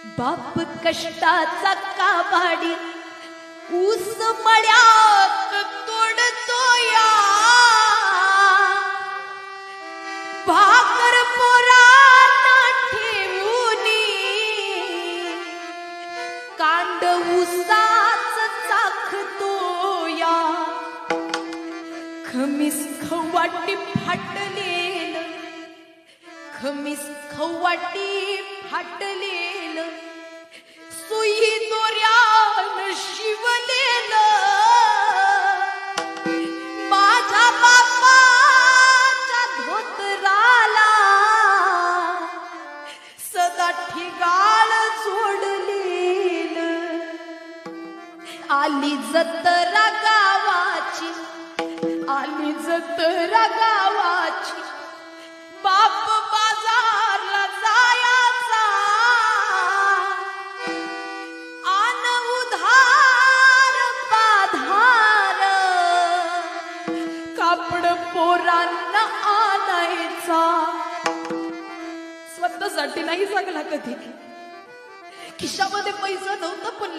बाप कष्टाचा काबाडी ऊस मळ्यात तोडतोया, भाकर पोरांना ठेवूनी कांड ऊसाच चाखतोया. खमीस खवाटी फाटलेल, खमीस खवाटी फाटलेल, सुई दोऱ्यान शिवलेल, माझ्या बापाच्या धोतराला सदा ठिगाळ जोडलेल. आली जत्रा गावाची, आली जत्रा गावाची, बाप बाजारला जायाचा, आन उधार पाधार, कापड पोरांना आणायचा. स्वतःसाठी नाही जगला कधी, खिशामध्ये पैसा नव्हता पण